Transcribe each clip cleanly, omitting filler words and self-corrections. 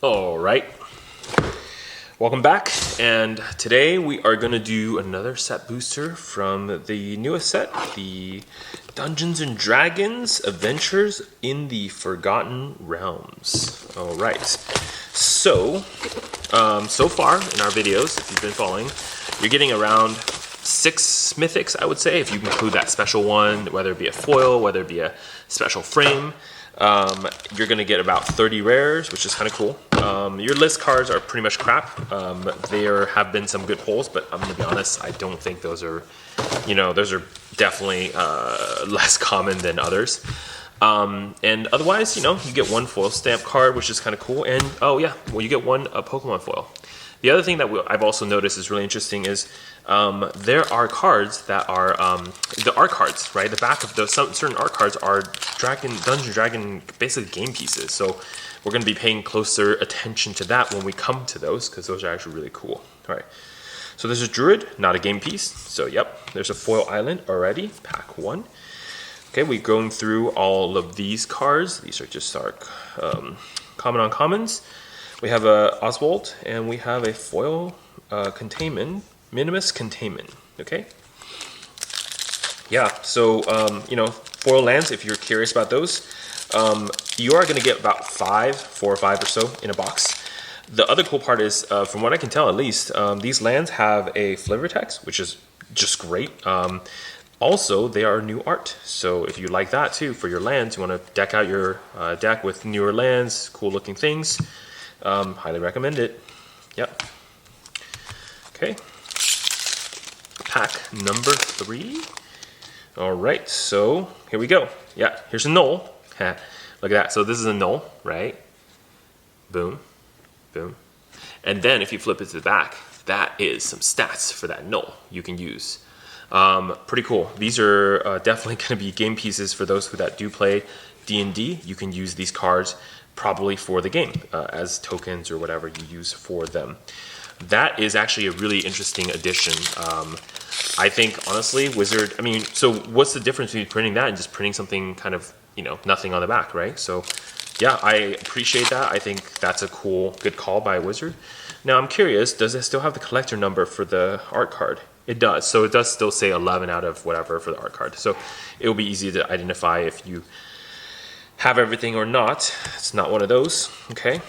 All right, welcome back, and today we are going to do another set booster from the newest set, the Dungeons and Dragons Adventures in the Forgotten Realms. All right, so far in our videos, if you've been following, you're getting around 6 mythics, I would say, if you include that special one, whether it be a foil, whether it be a special frame. You're going to get about 30 rares, which is kind of cool. Your list cards are pretty much crap. There have been some good pulls, but I'm going to be honest, I don't think those are, those are definitely less common than others. And otherwise, you get one foil stamp card, which is kind of cool. And, you get one Pokemon foil. The other thing that I've also noticed is really interesting is there are cards that are the art cards, right? The back of those certain art cards are Dungeon Dragon, basically game pieces. So we're going to be paying closer attention to that when we come to those, because those are actually really cool. All right. So there's a Druid, not a game piece. So yep, there's a foil island already, pack 1. Okay, we're going through all of these cards. These are just our common uncommons. We have a Oswald, and we have a foil containment, Minimus Containment, okay? Yeah, so, foil lands, if you're curious about those, you are gonna get about 4 or 5 or so in a box. The other cool part is, from what I can tell at least, these lands have a flavor text, which is just great. Also, they are new art, so if you like that too for your lands, you wanna deck out your deck with newer lands, cool looking things, highly recommend it. Yep. Okay. Pack number 3. All right, so here we go. Yeah, here's a null. Look at that. So this is a null, right? Boom, boom. And then if you flip it to the back, that is some stats for that null you can use. Pretty cool. These are definitely going to be game pieces for those that do play D&D. You can use these cards probably for the game as tokens or whatever you use for them. That is actually a really interesting addition. I think, honestly, Wizard, so what's the difference between printing that and just printing something kind of, nothing on the back, right? So, yeah, I appreciate that. I think that's a good call by Wizard. Now, I'm curious, does it still have the collector number for the art card? It does. So it does still say 11 out of whatever for the art card. So it will be easy to identify if you have everything or not. It's not one of those, okay?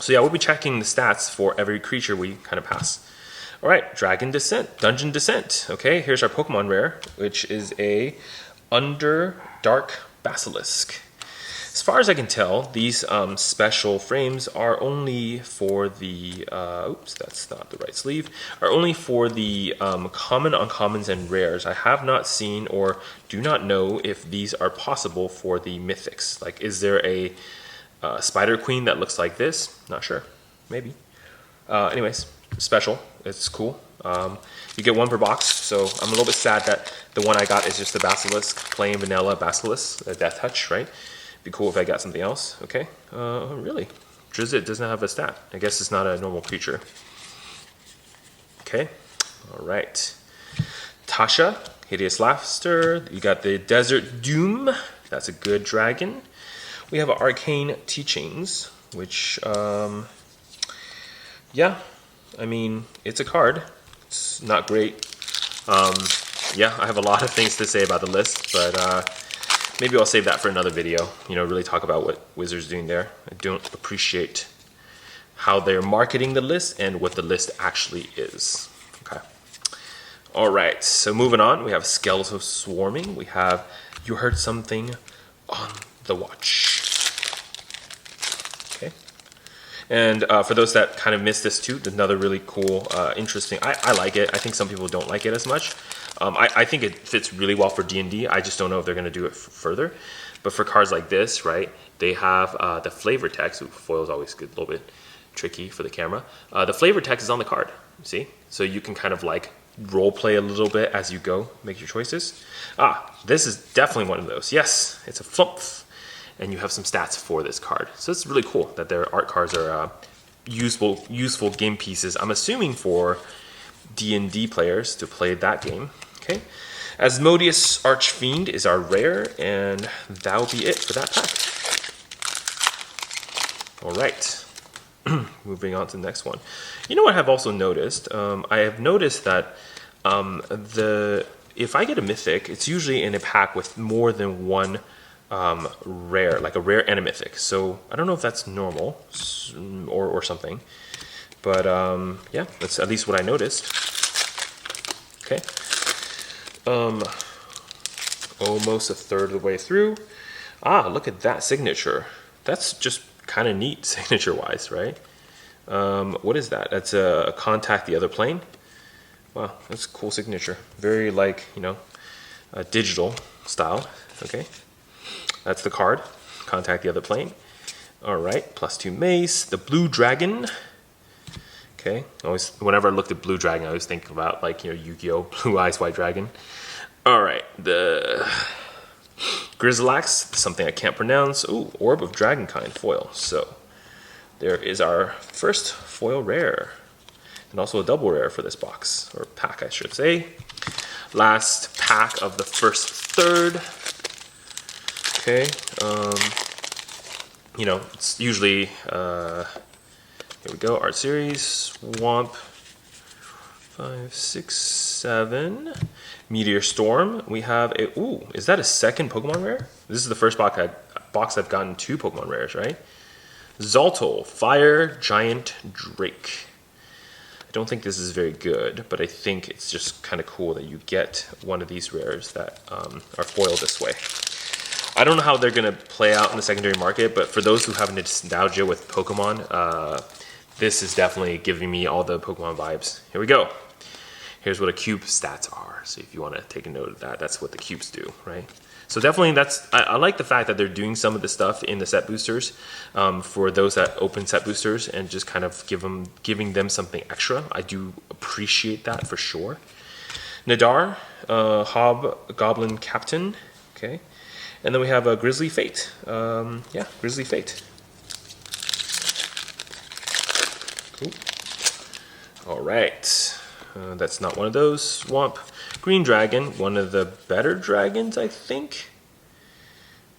So yeah, we'll be checking the stats for every creature we kind of pass. All right, Dungeon Descent. Okay, here's our Pokemon rare, which is a Underdark Basilisk. As far as I can tell, these special frames are only for the, oops, that's not the right sleeve, are only for the common, uncommons, and rares. I have not seen or do not know if these are possible for the mythics. Like, is there a Spider Queen that looks like this? Not sure, maybe. Anyways, special, it's cool. You get 1 per box, so I'm a little bit sad that the one I got is just the Basilisk, plain vanilla Basilisk, a Death Touch, right? Be cool if I got something else. Okay. Really? Drizzt does not have a stat. I guess it's not a normal creature. Okay. All right. Tasha, Hideous Laughter. You got the Desert Doom. That's a good dragon. We have Arcane Teachings, which, yeah, it's a card. It's not great. Yeah, I have a lot of things to say about the list, but maybe I'll save that for another video, really talk about what Wizard's doing there. I don't appreciate how they're marketing the list and what the list actually is. Okay. All right, so moving on, we have Skeletal Swarming. We have You Heard Something on the Watch. Okay. And for those that kind of missed this too, another really cool, interesting, I like it. I think some people don't like it as much. I think it fits really well for D&D. I just don't know if they're going to do it further. But for cards like this, right, they have the flavor text. Ooh, foil is always good, a little bit tricky for the camera. The flavor text is on the card, see? So you can kind of like role play a little bit as you go, make your choices. This is definitely one of those. Yes, it's a flump. And you have some stats for this card. So it's really cool that their art cards are useful game pieces. I'm assuming for D&D players to play that game. Okay, Asmodeus Archfiend is our rare, and that'll be it for that pack. All right. Moving on to the next one. You know what I've also noticed? I have noticed that if I get a mythic, it's usually in a pack with more than one rare, like a rare and a mythic. So I don't know if that's normal or something, but yeah, that's at least what I noticed. Okay, almost a third of the way through. Ah, look at that signature. That's just kind of neat signature-wise, right? What is that? That's a contact the other plane. Wow, that's a cool signature. Very like, digital style. Okay, that's the card. Contact the other plane. All right, +2 mace. The blue dragon. Okay, always whenever I looked at blue dragon, I always think about like Yu-Gi-Oh! Blue Eyes White Dragon. All right, the Grizzlax, something I can't pronounce. Ooh, Orb of Dragonkind foil. So there is our first foil rare. And also a double rare for this box, or pack I should say. Last pack of the first third. Okay, it's usually, here we go, Art Series, Swamp, 5, 6, 7. Meteor Storm, we have a, ooh, is that a second Pokemon rare? This is the first box I've gotten 2 Pokemon rares, right? Zoltol, Fire Giant Drake. I don't think this is very good, but I think it's just kind of cool that you get one of these rares that are foiled this way. I don't know how they're going to play out in the secondary market, but for those who have nostalgia with Pokemon, this is definitely giving me all the Pokemon vibes. Here we go. Here's what a cube stats are. So if you want to take a note of that, that's what the cubes do, right? So definitely I like the fact that they're doing some of the stuff in the set boosters for those that open set boosters and just kind of giving them something extra. I do appreciate that for sure. Nadar, Hobgoblin Captain, okay. And then we have a Grizzly Fate. Yeah, Grizzly Fate. Cool. All right. That's not one of those. Swamp. Green Dragon, one of the better dragons, I think.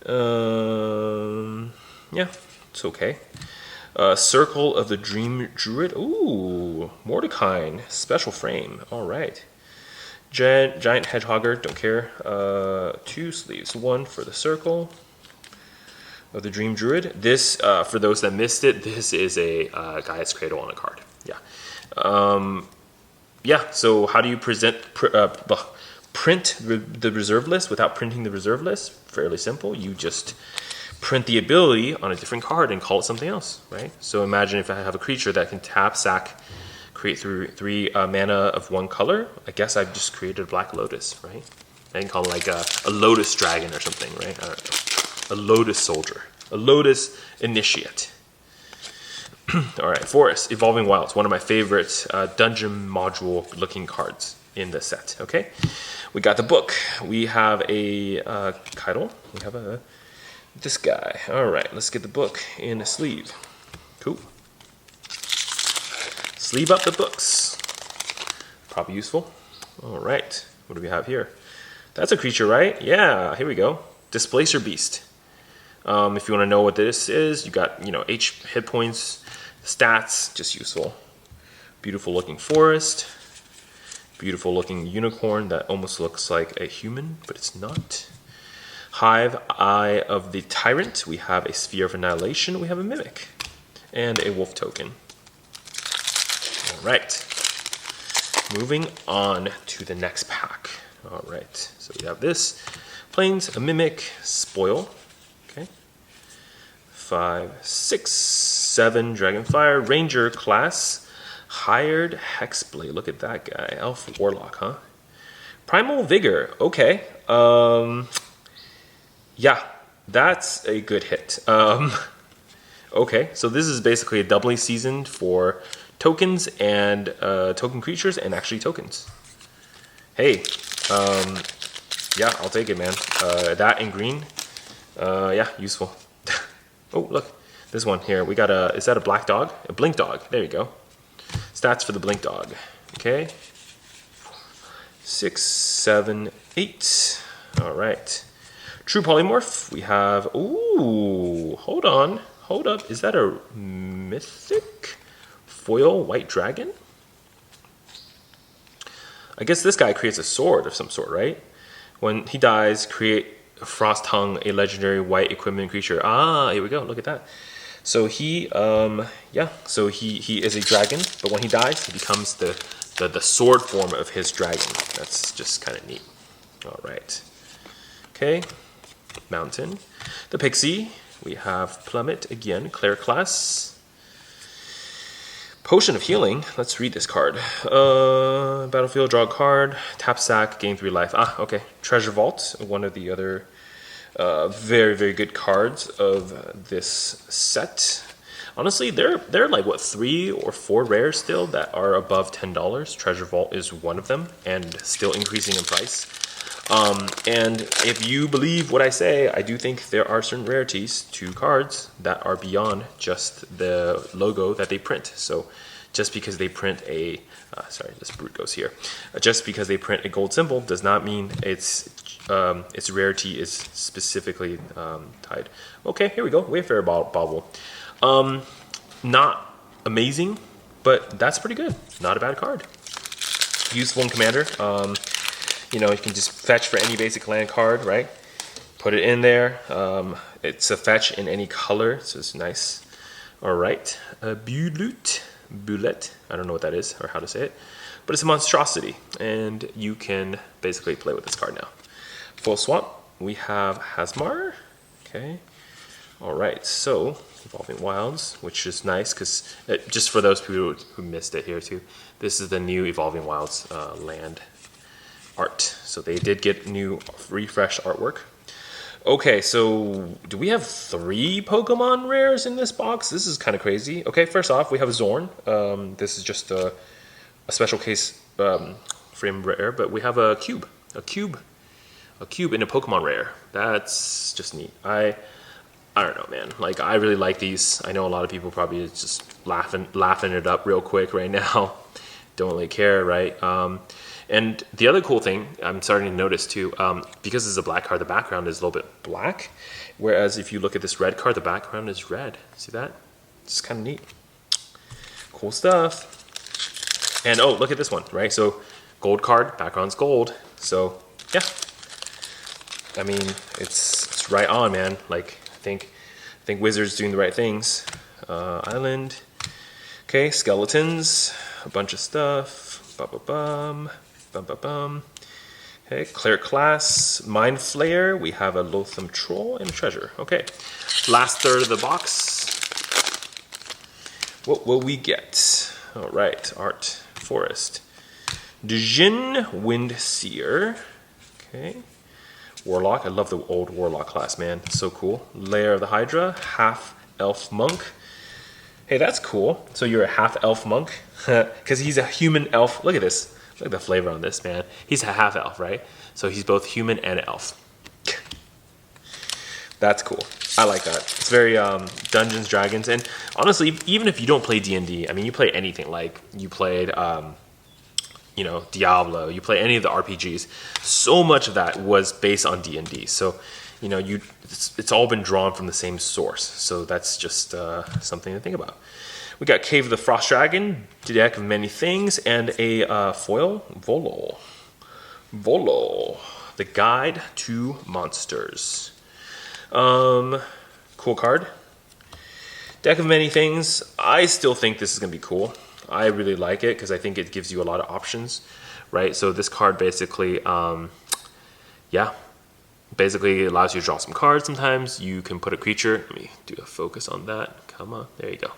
Yeah, it's okay. Circle of the Dream Druid. Ooh, Mordecai, special frame. All right. Giant Hedgehogger, don't care. 2 sleeves, 1 for the Circle of the Dream Druid. This, for those that missed it, this is a Gaia's Cradle on a card. Yeah. Yeah, so how do you print the reserve list without printing the reserve list? Fairly simple. You just print the ability on a different card and call it something else, right? So imagine if I have a creature that can tap, sack, create 3 mana of 1 color. I guess I've just created a Black Lotus, right? I can call it like a Lotus Dragon or something, right? I don't know. A Lotus Soldier. A Lotus Initiate. All right, Forest, Evolving Wilds, one of my favorite dungeon module looking cards in the set, okay? We got the book. We have a Keitel. We have this guy. All right, let's get the book in a sleeve. Cool. Sleeve up the books. Probably useful. All right, what do we have here? That's a creature, right? Yeah, here we go. Displacer Beast. If you want to know what this is, you got, H hit points, stats, just useful. Beautiful looking forest. Beautiful looking unicorn that almost looks like a human, but it's not. Hive, Eye of the Tyrant. We have a Sphere of Annihilation. We have a Mimic. And a Wolf token. All right. Moving on to the next pack. All right. So we have this. Plains, a Mimic, Spoil. Okay. 5, 6, 7, Dragonfire, Ranger class. Hired Hexblade. Look at that guy. Elf Warlock, huh? Primal Vigor. Okay. Yeah, that's a good hit. Okay, so this is basically a doubly seasoned for tokens and token creatures and actually tokens. Hey, yeah, I'll take it, man. That in green, yeah, useful. Oh, look, this one here. We got is that a black dog? A blink dog. There you go. Stats for the blink dog. Okay. 6, 7, 8. All right. True Polymorph. We have, ooh, hold on. hold up, is that a mythic foil white dragon? I guess this guy creates a sword of some sort, right? When he dies, create Frost Hung, a legendary white equipment creature. Ah, here we go. Look at that. So he, yeah. So he is a dragon, but when he dies, he becomes the sword form of his dragon. That's just kind of neat. All right. Okay. Mountain. The Pixie. We have Plummet again. Claire class. Potion of Healing. Let's read this card. Battlefield, draw a card. Tap sack, gain 3 life. Ah, okay. Treasure Vault, one of the other very, very good cards of this set. Honestly, they're like, what, 3 or 4 rares still that are above $10. Treasure Vault is one of them, and still increasing in price. And if you believe what I say, I do think there are certain rarities to cards that are beyond just the logo that they print. So just because they print a, sorry, this brute goes here. Just because they print a gold symbol does not mean its rarity is specifically tied. Okay, here we go. Wayfarer Bauble. Not amazing, but that's pretty good. Not a bad card. Useful in Commander. You know, you can just fetch for any basic land card, right? Put it in there. It's a fetch in any color, so it's nice. All right, Bullet. I don't know what that is or how to say it, but it's a monstrosity, and you can basically play with this card now. Full swap. We have Hasmar. Okay. All right, so Evolving Wilds, which is nice because just for those people who missed it here too, this is the new Evolving Wilds land art. So they did get new refreshed artwork. Okay, so do we have 3 Pokemon rares in this box? This is kind of crazy. Okay, first off, we have a Zorn. This is just a special case frame rare, but we have a cube in a Pokemon rare. That's just neat. I don't know, man. Like, I really like these. I know a lot of people probably just laughing it up real quick right now. Don't really care, right? And the other cool thing I'm starting to notice too, because this is a black card, the background is a little bit black. Whereas if you look at this red card, the background is red. See that? It's kind of neat. Cool stuff. And oh, look at this one, right? So gold card, background's gold. So yeah, I mean, it's right on, man. Like, I think Wizards doing the right things. Island. Okay, skeletons, a bunch of stuff. Bum. Okay, Claire class, Mind Flayer. We have a Loathsome Troll and a Treasure. Okay, last third of the box. What will we get? All right, Art Forest. Djinn Windseer. Okay. Warlock. I love the old Warlock class, man. So cool. Lair of the Hydra. Half Elf Monk. Hey, that's cool. So you're a half elf monk? Because he's a human elf. Look at this. Look at the flavor on this, man. He's a half elf, right? So he's both human and elf. That's cool. I like that. It's very Dungeons, Dragons. And honestly, even if you don't play D&D, I mean, you play anything. Like, you played, you know, Diablo. You play any of the RPGs. So much of that was based on D&D. So, you know, it's all been drawn from the same source. So that's just something to think about. We got Cave of the Frost Dragon, deck of many things, and a foil, Volo, the Guide to Monsters. Cool card. Deck of many things. I still think this is going to be cool. I really like it because I think it gives you a lot of options, right? So this card basically, yeah, basically allows you to draw some cards sometimes. You can put a creature. Let me do a focus on that. Come on, there you go.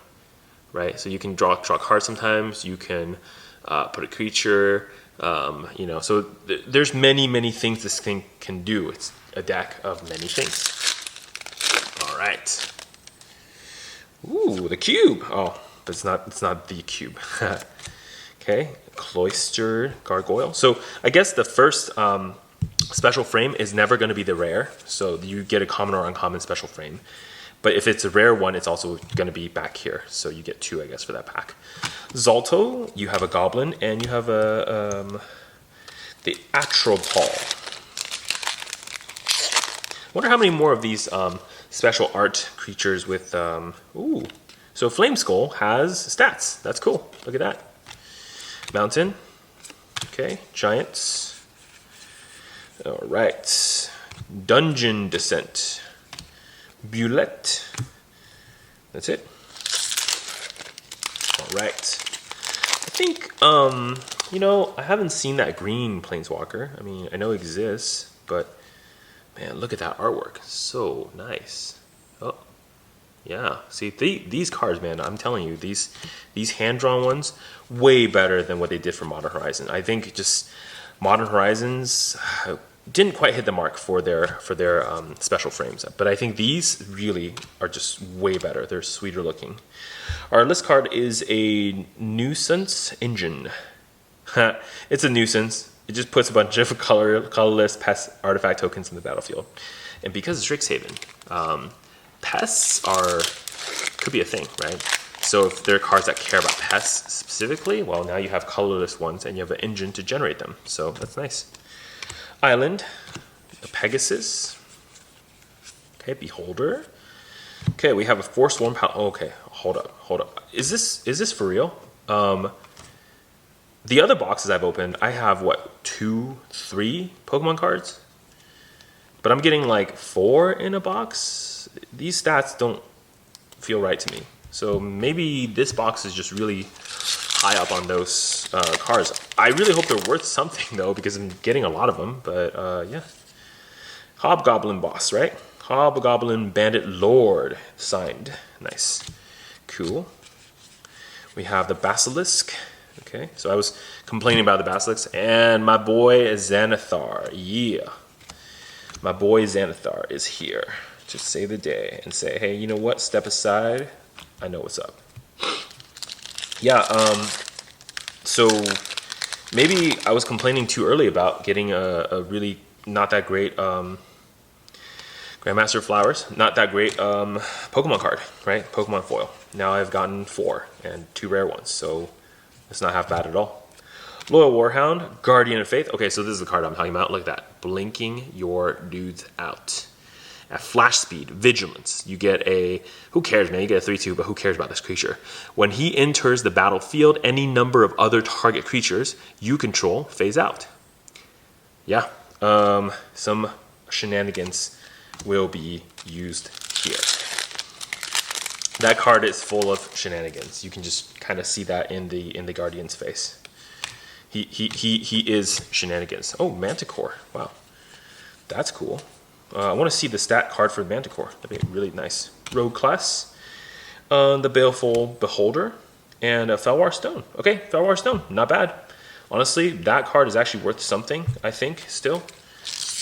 Right, so you can draw cards sometimes. You can put a creature. You know, so there's many things this thing can do. It's a deck of many things. All right. Ooh, the cube. Oh, but it's not the cube. Okay, Cloistered Gargoyle. So I guess the first special frame is never going to be the rare. So you get a common or uncommon special frame. But if it's a rare one, it's also going to be back here. So you get 2, I guess, for that pack. Zalto, you have a Goblin, and you have the Atropal. I wonder how many more of these special art creatures with, ooh. So Flame Skull has stats. That's cool. Look at that. Mountain. Okay, Giants. All right. Dungeon Descent. Bulette. That's it. All right. I think, you know, I haven't seen that green Planeswalker. I mean, I know it exists, but man, look at that artwork. So nice. Oh, yeah. See, these cards, man, I'm telling you, these hand-drawn ones, way better than what they did for Modern Horizon. I think just Modern Horizons didn't quite hit the mark for their special frames, but I think these really are just way better. They're sweeter looking. Our list card is a Nuisance Engine. It's a nuisance. It just puts a bunch of colorless pest artifact tokens in the battlefield. And because it's Strixhaven, pests could be a thing, right? So if there are cards that care about pests specifically, well, now you have colorless ones and you have an engine to generate them. So that's nice. Island, a Pegasus. Okay, Beholder. Okay, we have a Force One. Okay, hold up. Is this for real? The other boxes I've opened, I have what, 2, 3 Pokemon cards, but I'm getting like 4 in a box. These stats don't feel right to me. So maybe this box is just really high up on those cards. I really hope they're worth something though, because I'm getting a lot of them. But yeah, Hobgoblin Boss, right? Hobgoblin Bandit Lord signed. Nice, cool. We have the Basilisk. Okay, so I was complaining about the Basilisk, and my boy Xanathar. Yeah, my boy Xanathar is here to save the day and say, hey, you know what? Step aside. I know what's up. Yeah, so maybe I was complaining too early about getting a really not that great Grandmaster Flowers, not that great Pokemon card, right? Pokemon foil. Now I've gotten 4 and 2 rare ones, so it's not half bad at all. Loyal Warhound, Guardian of Faith. Okay, so this is the card I'm talking about. Look at that. Blinking your dudes out. At flash speed, vigilance, you get a, who cares, man? You get a 3/2, but who cares about this creature? When he enters the battlefield, any number of other target creatures you control phase out. Yeah, some shenanigans will be used here. That card is full of shenanigans. You can just kind of see that in the Guardian's face. He is shenanigans. Oh, Manticore. Wow, that's cool. I want to see the stat card for the Manticore. That'd be really nice. Rogue Class, the Baleful Beholder, and a Felwar Stone. Okay, Felwar Stone, not bad. Honestly, that card is actually worth something, I think, still.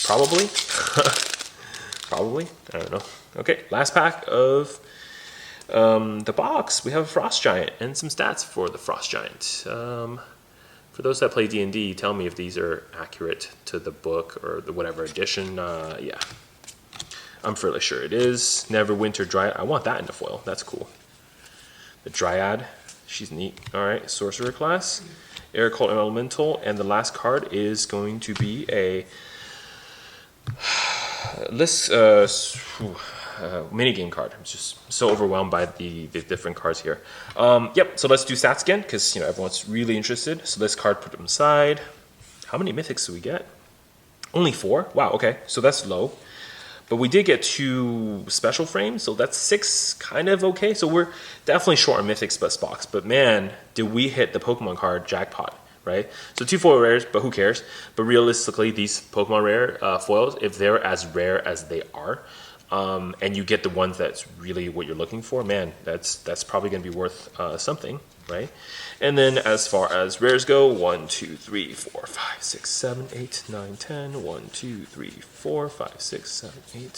Probably. Probably. I don't know. Okay, last pack of the box. We have a Frost Giant and some stats for the Frost Giant. For those that play D&D, tell me if these are accurate to the book or the whatever edition. Yeah, I'm fairly sure it is. Neverwinter Dryad. I want that in the foil. That's cool. The Dryad. She's neat. All right, Sorcerer class. Air Cold Elemental. And the last card is going to be a minigame card. I'm just so overwhelmed by the different cards here. Yep, so let's do stats again, because you know everyone's really interested. So this card, put them aside. How many mythics do we get? Only 4? Wow, okay, so that's low. But we did get 2 special frames, so that's 6, kind of okay. So we're definitely short on mythics this box. But man, did we hit the Pokemon card jackpot, right? So 2 foil rares, but who cares? But realistically, these Pokemon rare foils, if they're as rare as they are, and you get the ones that's really what you're looking for, man, that's probably going to be worth something, right? And then as far as rares go, 1, 2, 3, 4, 5, 6, 7, 8, 9, 10. 1, 2, 3, 4, 5, 6, 7, 8, 9,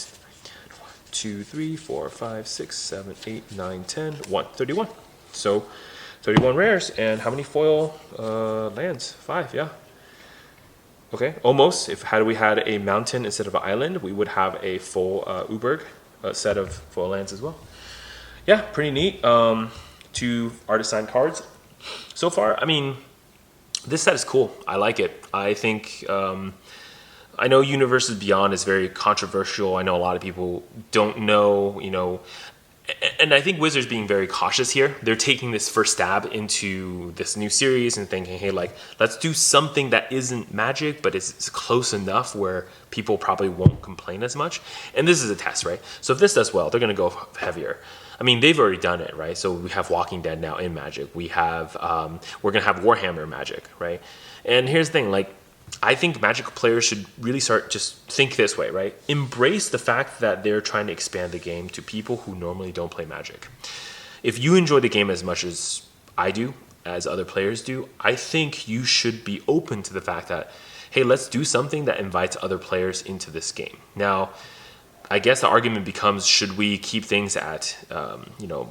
10. 1, 2, 3, 4, 5, 6, 7, 8, 9, 10. 1, 31. So 31 rares. And how many foil lands? 5, yeah. Okay, almost. Had we had a mountain instead of an island, we would have a full Uberg set of foil lands as well. Yeah, pretty neat. 2 artist signed cards so far. I mean, this set is cool. I like it. I think I know Universes Beyond is very controversial. I know a lot of people don't know, and I think Wizards being very cautious here. They're taking this first stab into this new series and thinking, hey, like, let's do something that isn't Magic, but it's close enough where people probably won't complain as much. And this is a test, right? So if this does well, they're going to go heavier. I mean, they've already done it, right? So we have Walking Dead now in Magic. We're going to have Warhammer Magic, right? And here's the thing, like, I think Magic players should really start just think this way, right? Embrace the fact that they're trying to expand the game to people who normally don't play Magic. If you enjoy the game as much as I do, as other players do, I think you should be open to the fact that, hey, let's do something that invites other players into this game. Now, I guess the argument becomes, should we keep things at,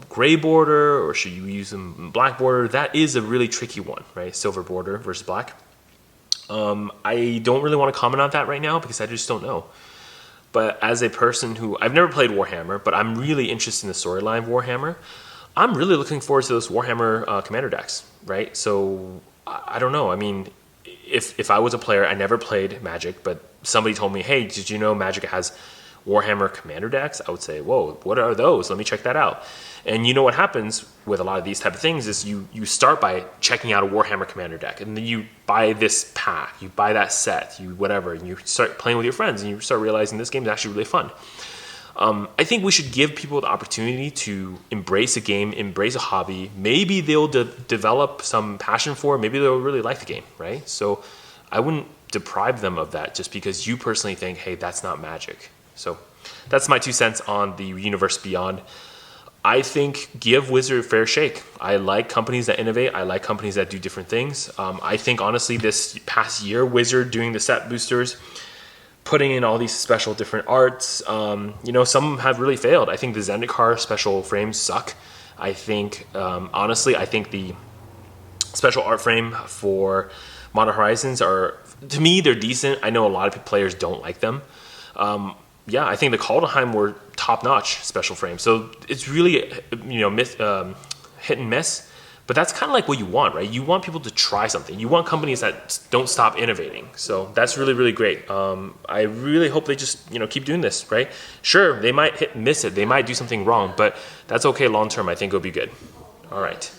gray border, or should you use them black border? That is a really tricky one, right? Silver border versus black. I don't really want to comment on that right now because I just don't know. But as a person who, I've never played Warhammer, but I'm really interested in the storyline of Warhammer, I'm really looking forward to those Warhammer commander decks, right? So I don't know. I mean, if I was a player, I never played Magic, but somebody told me, hey, did you know Magic has Warhammer commander decks? I would say, whoa, what are those? Let me check that out. And you know what happens with a lot of these type of things is you start by checking out a Warhammer commander deck, and then you buy this pack, you buy that set, you whatever, and you start playing with your friends, and you start realizing this game is actually really fun. I think we should give people the opportunity to embrace a game, embrace a hobby. Maybe they'll develop some passion for it. Maybe they'll really like the game, right? So I wouldn't deprive them of that just because you personally think, hey, that's not Magic. So that's my 2 cents on the Universe Beyond. I think give Wizard a fair shake. I like companies that innovate. I like companies that do different things. I think, honestly, this past year, Wizard doing the set boosters, putting in all these special different arts, some have really failed. I think the Zendikar special frames suck. I think, honestly, I think the special art frame for Modern Horizons are, to me, they're decent. I know a lot of players don't like them. I think the Kaldheim were top-notch special frames. So it's really, hit and miss. But that's kind of like what you want, right? You want people to try something. You want companies that don't stop innovating. So that's really, really great. I really hope they just, keep doing this, right? Sure, they might miss it. They might do something wrong, but that's okay long term. I think it'll be good. All right.